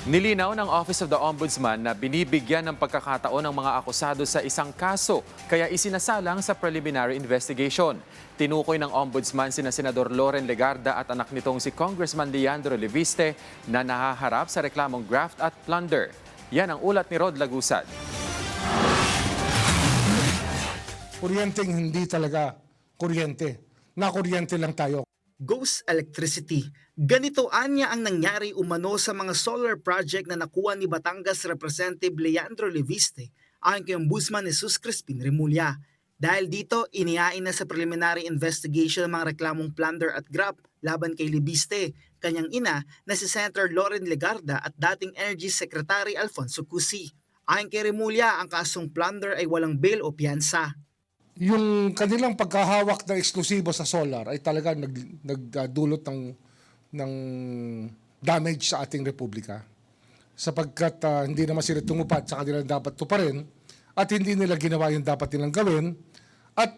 Nilinaw ng Office of the Ombudsman na binibigyan ng pagkakataon ng mga akusado sa isang kaso, kaya isinasalang sa preliminary investigation. Tinukoy ng Ombudsman sina Senador Loren Legarda at anak nitong si Congressman Leandro Leviste na nahaharap sa reklamong graft at plunder. Yan ang ulat ni Rod Lagusad. Kuryenteng hindi talaga kuryente. Nakuryente lang tayo. Ghost electricity. Ganito anya ang nangyari umano sa mga solar project na nakuha ni Batangas Representative Leandro Leviste ayon kay Ombudsman Jesus Crispin Remulla. Dahil dito, inihain na sa preliminary investigation ang mga reklamong plunder at graft laban kay Leviste, kanyang ina na si Senator Loren Legarda at dating Energy Secretary Alfonso Cusi. Ayon kay Remulla, ang kasong plunder ay walang bail o piyansa. Yung kanilang pagkahawak na eksklusibo sa solar ay talaga nagdulot ng damage sa ating republika. Sapagkat hindi naman sila tumupad sa kanilang dapat tuparin at hindi nila ginawa yung dapat nilang gawin. At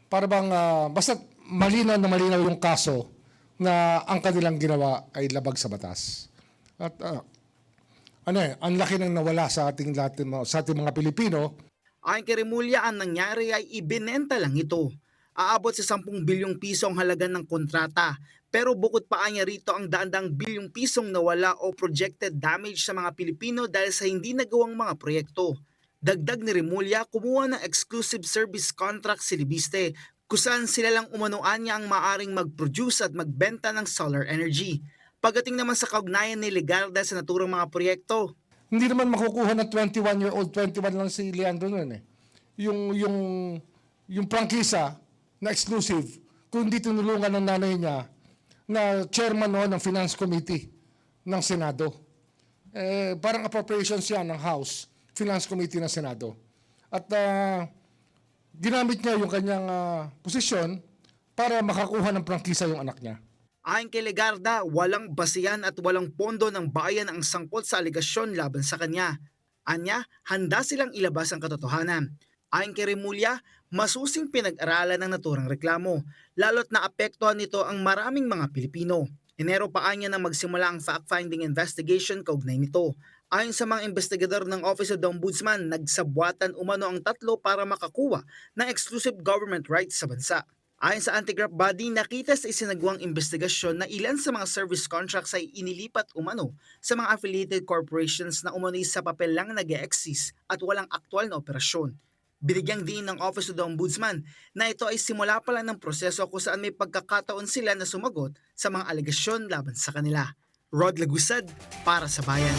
para bang basta malinaw na malinaw yung kaso na ang kanilang ginawa ay labag sa batas. At ang laki nang nawala sa ating mga Pilipino. Ayon kay Remulla, ang nangyari ay ibinenta lang ito. Aabot sa 10 bilyong piso ang halaga ng kontrata. Pero bukod pa niya rito ang daang-daang bilyong pisong nawala o projected damage sa mga Pilipino dahil sa hindi nagawang mga proyekto. Dagdag ni Remulla, kumuha ng exclusive service contract si Leviste kung saan sila lang umanoan niya ang maaring mag-produce at magbenta ng solar energy. Pagdating naman sa kaugnayan ni Legarda sa naturang mga proyekto, Hindi naman makukuha na 21-year-old, 21 lang si Leandro noon eh. Yung prangkisa na exclusive, kung hindi tinulungan ng nanay niya na chairman noon ng Finance Committee ng Senado. Parang appropriations yan ng House, Finance Committee ng Senado. At ginamit niya yung kanyang posisyon para makakuha ng prangkisa yung anak niya. ayon kay Legarda, walang basihan at walang pondo ng bayan ang sangkot sa aligasyon laban sa kanya. Anya, handa silang ilabas ang katotohanan. Ayon kay Remulla, masusing pinag-aralan ng naturang reklamo, lalo't naapektuhan nito ang maraming mga Pilipino. Enero pa anya nang magsimula ang fact-finding investigation kaugnay nito. Ayon sa mga investigador ng Office of the Ombudsman, nagsabwatan umano ang tatlo para makakuha ng exclusive government rights sa bansa. Ayon sa anti-graft body, nakita sa isinagawang investigasyon na ilan sa mga service contracts ay inilipat umano sa mga affiliated corporations na umano'y sa papel lang nag-e-exist at walang aktwal na operasyon. Binigyang din ng Office of the Ombudsman na ito ay simula pa lang ng proseso kung saan may pagkakataon sila na sumagot sa mga alegasyon laban sa kanila. Rod Lagusad, para sa Bayan.